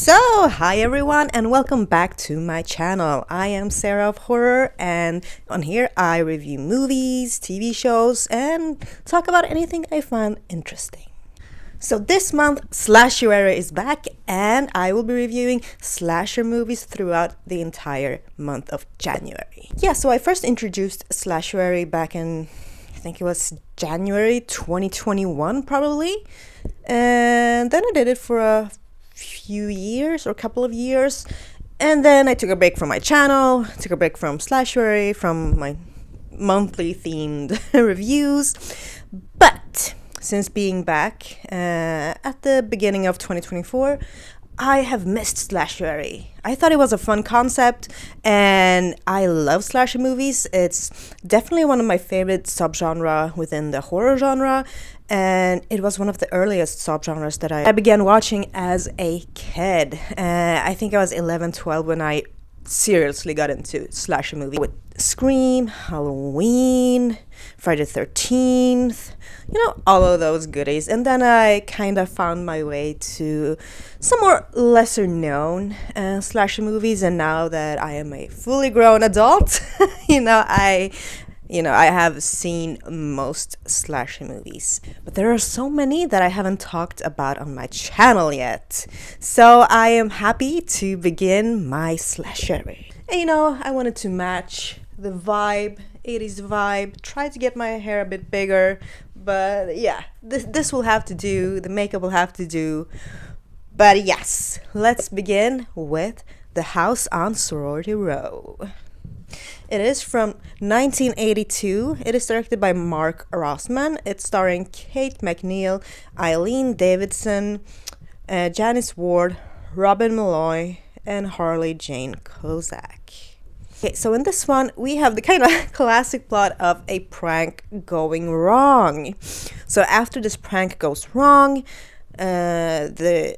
So, hi everyone, and welcome back to my channel. I am Sarah of Horror, and on here I review movies, TV shows, and talk about anything I find interesting. So this month, Slashuary is back, and I will be reviewing slasher movies throughout the entire month of January. Yeah, so I first introduced Slashuary back in, I think it was January 2021 probably, and then I did it for a few years or a couple of years, and then I took a break from my channel, took a break from Slashuary, from my monthly themed reviews. But since being back at the beginning of 2024, I have missed Slashuary. I thought it was a fun concept, and I love slasher movies. It's definitely one of my favorite subgenre within the horror genre, and it was one of the earliest subgenres that I began watching as a kid. I think I was 11, 12 when I seriously got into slasher movie with Scream, Halloween, Friday the 13th, all of those goodies. And then I kind of found my way to some more lesser known slasher movies, and now that I am a fully grown adult, I have seen most slasher movies, but there are so many that I haven't talked about on my channel yet. So I am happy to begin my Slashuary. And I wanted to match the vibe, 80s vibe, try to get my hair a bit bigger, but yeah, this will have to do, the makeup will have to do. But yes, let's begin with The House on Sorority Row. It is from 1982. It is directed by Mark Rossman. It's starring Kate McNeil, Eileen Davidson, Janice Ward, Robin Malloy, and Harley Jane Kozak. Okay, so in this one, we have the kind of classic plot of a prank going wrong. So after this prank goes wrong, the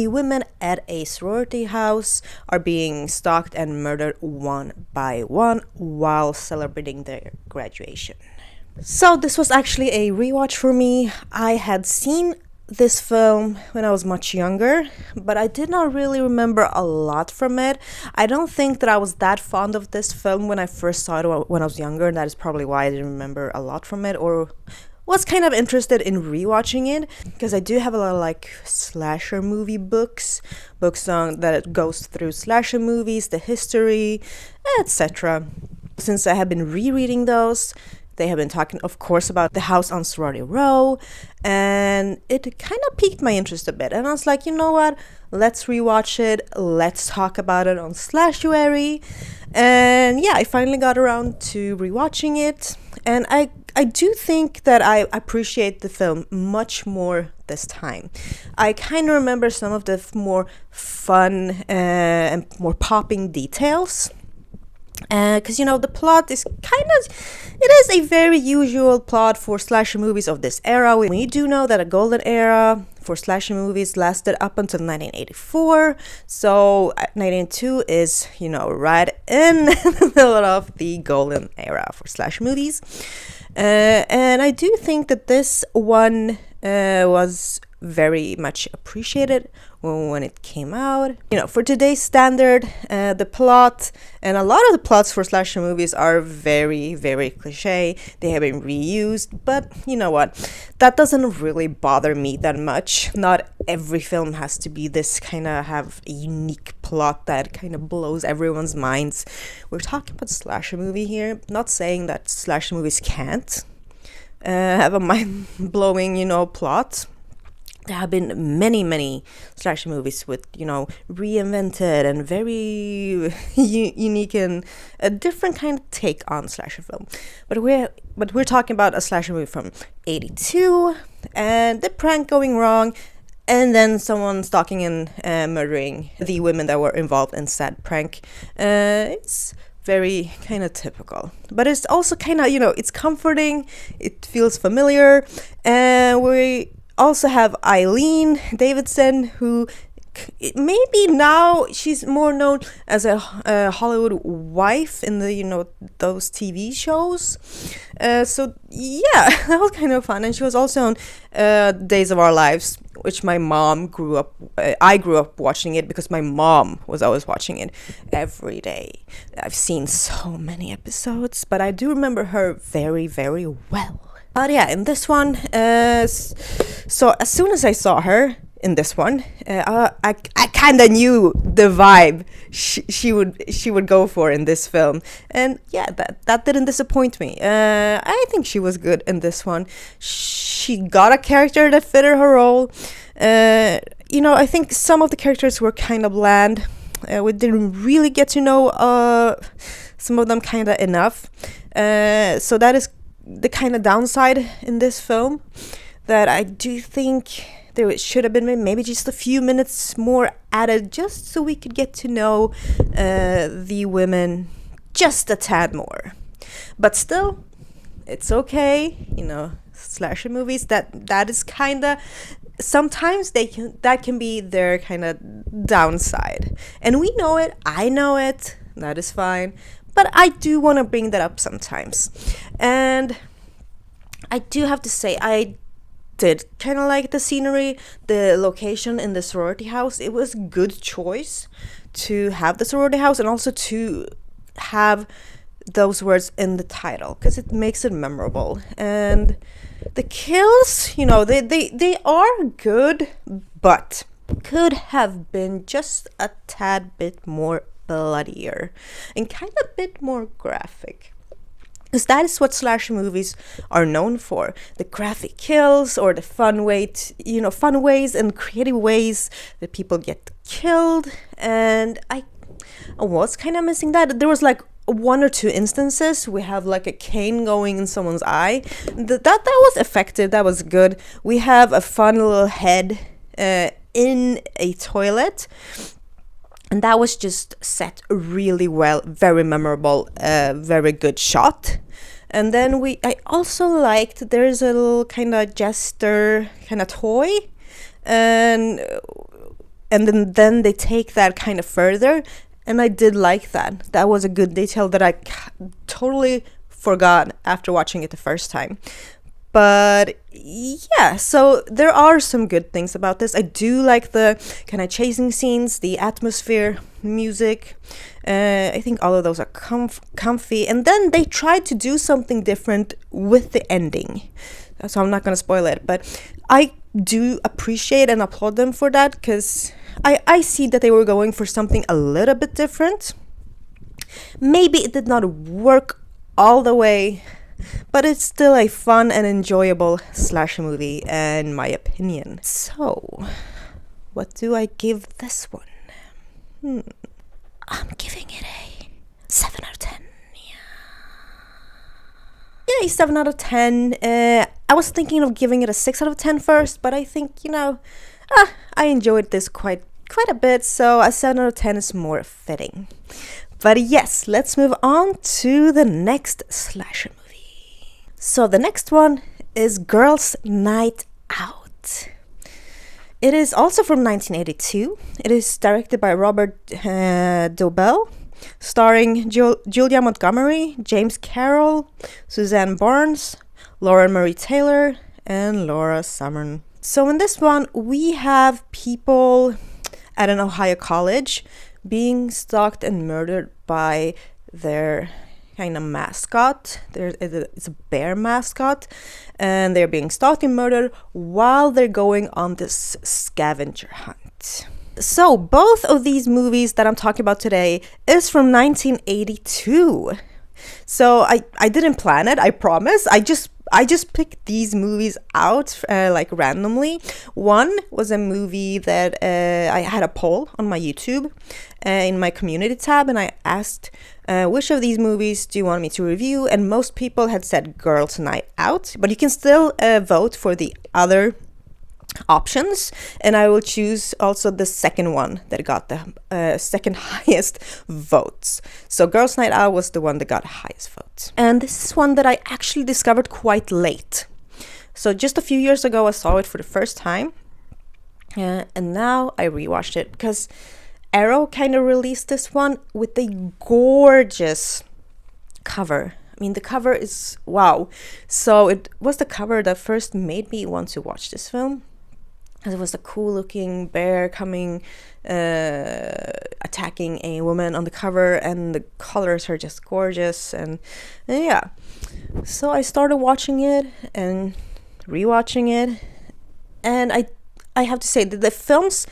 women at a sorority house are being stalked and murdered one by one while celebrating their graduation. So this was actually a rewatch for me. I had seen this film when I was much younger, but I did not really remember a lot from it. I don't think that I was that fond of this film when I first saw it when I was younger, and that is probably why I didn't remember a lot from it, or was kind of interested in rewatching it, because I do have a lot of slasher movie books on that goes through slasher movies, the history, etc. Since I have been rereading those, they have been talking, of course, about The House on Sorority Row, and it kind of piqued my interest a bit. And I was like, you know what? Let's rewatch it. Let's talk about it on Slashuary. And yeah, I finally got around to rewatching it, and I do think that I appreciate the film much more this time. I kind of remember some of the more fun and more popping details. Because the plot is it is a very usual plot for slasher movies of this era. We do know that a golden era for slasher movies lasted up until 1984, so 1982 is right in the middle of the golden era for slasher movies. And I do think that this one was very much appreciated when it came out. For today's standard, the plot and a lot of the plots for slasher movies are very, very cliche. They have been reused, but you know what? That doesn't really bother me that much. Not every film has to be this kind of have a unique plot that kind of blows everyone's minds. We're talking about slasher movie here. Not saying that slasher movies can't have a mind-blowing, plot. There have been many slasher movies with, reinvented and very unique and a different kind of take on slasher film. But we're talking about a slasher movie from 82, and the prank going wrong, and then someone stalking and murdering the women that were involved in said prank. It's very kind of typical, but it's also kind of, it's comforting, it feels familiar, and we also have Eileen Davidson, who maybe now she's more known as a Hollywood wife in the those TV shows. So yeah, that was kind of fun, and she was also on Days of Our Lives which my mom grew up. I grew up watching it because my mom was always watching it every day. I've seen so many episodes, but I do remember her very, very well. But yeah, in this one, so as soon as I saw her in this one, I kind of knew the vibe she would go for in this film, and yeah, that didn't disappoint me. I think she was good in this one. She got a character that fitted her role. I think some of the characters were kind of bland. We didn't really get to know some of them kind of enough. So that is the kind of downside in this film, that I do think there should have been maybe just a few minutes more added, just so we could get to know the women just a tad more. But still, it's okay. Slasher movies, that is kind of, sometimes that can be their kind of downside, and we know it. I know it. That is fine. But I do want to bring that up sometimes. And I do have to say, I did kind of like the scenery, the location in the sorority house. It was a good choice to have the sorority house, and also to have those words in the title, because it makes it memorable. And the kills, they are good, but could have been just a tad bit more bloodier and kind of a bit more graphic, because that is what slasher movies are known for: the graphic kills, or the fun ways and creative ways that people get killed. And I was kind of missing that. There was like one or two instances we have like a cane going in someone's eye. That was effective. That was good. We have a fun little head in a toilet, and that was just set really well, very memorable, very good shot. And then I also liked, there's a little kind of jester kind of toy, and then they take that kind of further, and I did like that. That was a good detail that I totally forgot after watching it the first time. But yeah, so there are some good things about this. I do like the kind of chasing scenes, the atmosphere, music. I think all of those are comfy. And then they tried to do something different with the ending. So I'm not going to spoil it. But I do appreciate and applaud them for that, because I see that they were going for something a little bit different. Maybe it did not work all the way, but it's still a fun and enjoyable slasher movie, in my opinion. So, what do I give this one? I'm giving it a 7 out of 10. Yeah, a 7 out of 10. I was thinking of giving it a 6 out of 10 first, but I think, I enjoyed this quite a bit, so a 7 out of 10 is more fitting. But yes, let's move on to the next slasher movie. So the next one is Girls' Night Out. It is also from 1982. It is directed by Robert Dobell, starring Julia Montgomery, James Carroll, Suzanne Barnes, Lauren Marie Taylor, and Laura Summer. So in this one, we have people at an Ohio college being stalked and murdered by their kind of mascot. It's a bear mascot, and they're being stalked and murdered while they're going on this scavenger hunt. So both of these movies that I'm talking about today is from 1982. So I didn't plan it, I promise. I just picked these movies out like randomly. One was a movie that I had a poll on my YouTube in my community tab, and I asked which of these movies do you want me to review, and most people had said Girls' Night Out, but you can still vote for the other options, and I will choose also the second one that got the second highest votes. So Girls' Night Out was the one that got highest votes, and this is one that I actually discovered quite late. So just a few years ago I saw it for the first time, and now I rewatched it because Arrow kind of released this one with a gorgeous cover. I mean, the cover is wow. So it was the cover that first made me want to watch this film. It was a cool looking bear coming, attacking a woman on the cover, and the colors are just gorgeous. And yeah, so I started watching it and rewatching it, and I have to say that the film's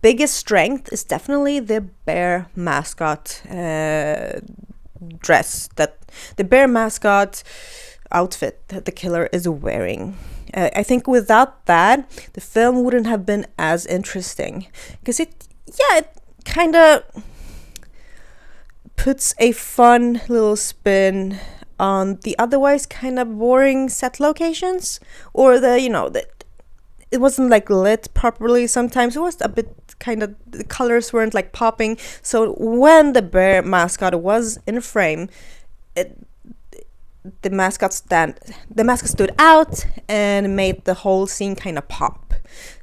biggest strength is definitely the bear mascot dress, that the bear mascot outfit that the killer is wearing. I think without that, the film wouldn't have been as interesting, because it kind of puts a fun little spin on the otherwise kind of boring set locations, or that it wasn't like lit properly. Sometimes it was a bit kind of, the colors weren't like popping. So when the bear mascot was in frame, the mascot stood out and made the whole scene kind of pop.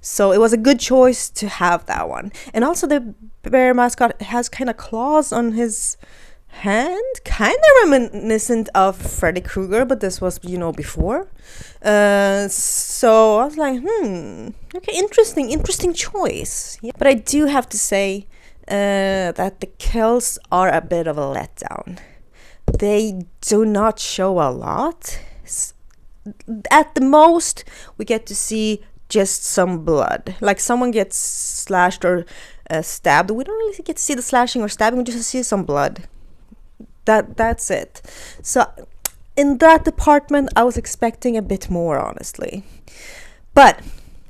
So it was a good choice to have that one. And also the bear mascot has kind of claws on his hand, kind of reminiscent of Freddy Krueger, but this was before. So I was like, okay, interesting choice. Yeah. But I do have to say that the kills are a bit of a letdown. They do not show a lot. At the most, we get to see just some blood, like someone gets slashed or stabbed. We don't really get to see the slashing or stabbing, we just see some blood. That's it. So in that department, I was expecting a bit more, honestly. But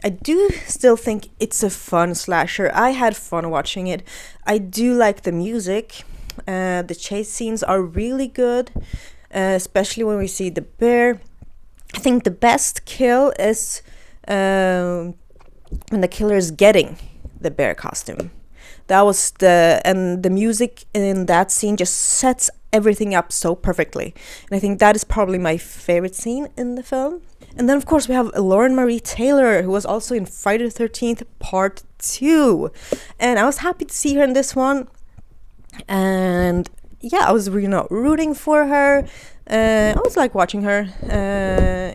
I do still think it's a fun slasher. I had fun watching it. I do like the music. The chase scenes are really good, especially when we see the bear. I think the best kill is when the killer is getting the bear costume. That was the music in that scene just sets everything up so perfectly. And I think that is probably my favorite scene in the film. And then, of course, we have Lauren Marie Taylor, who was also in Friday the 13th Part 2. And I was happy to see her in this one. And yeah, I was rooting for her. I was like watching her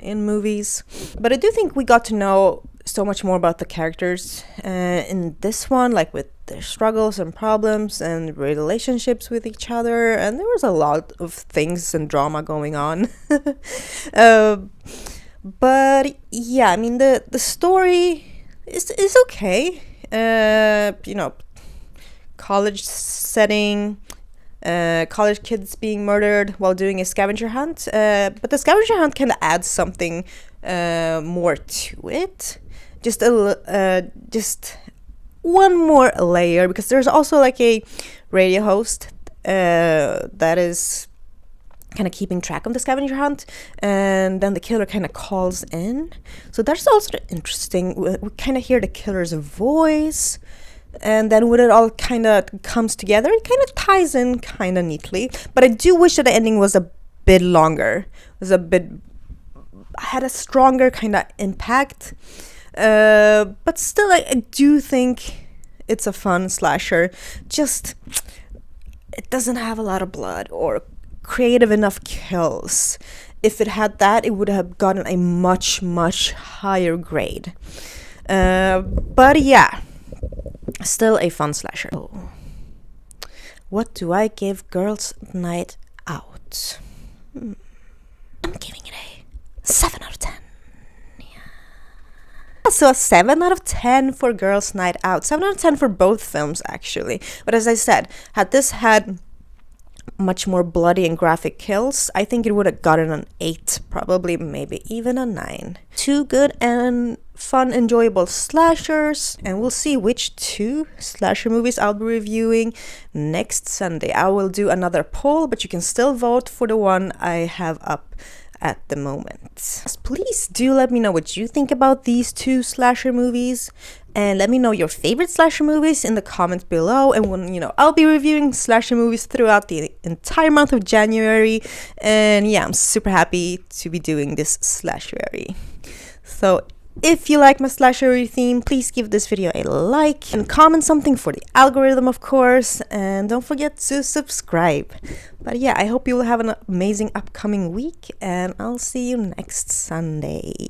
in movies. But I do think we got to know so much more about the characters in this one, like with their struggles and problems and relationships with each other. And there was a lot of things and drama going on. But yeah, I mean, the story is okay. College setting, college kids being murdered while doing a scavenger hunt. But the scavenger hunt kind of adds something more to it. Just one more layer, because there's also like a radio host that is kind of keeping track of the scavenger hunt, and then the killer kind of calls in. So that's also interesting. We kind of hear the killer's voice. And then when it all kind of comes together, it kind of ties in kind of neatly. But I do wish that the ending was a bit longer. Had a stronger kind of impact. But still, I do think it's a fun slasher. Just, it doesn't have a lot of blood or creative enough kills. If it had that, it would have gotten a much, much higher grade. But yeah. Still a fun slasher. Oh. What do I give Girls' Night Out? I'm giving it a 7 out of 10. Yeah. So a 7 out of 10 for Girls' Night Out. 7 out of 10 for both films, actually. But as I said, had this had much more bloody and graphic kills, I think it would have gotten an 8, probably, maybe even a 9. Two good and fun, enjoyable slashers, and we'll see which 2 slasher movies I'll be reviewing next Sunday. I will do another poll, but you can still vote for the one I have up at the moment. Please do let me know what you think about these 2 slasher movies, and let me know your favorite slasher movies in the comments below. And when I'll be reviewing slasher movies throughout the entire month of January, and yeah, I'm super happy to be doing this Slashuary. So if you like my Slashuary theme, please give this video a like and comment something for the algorithm, of course, and don't forget to subscribe. But yeah, I hope you will have an amazing upcoming week, and I'll see you next Sunday.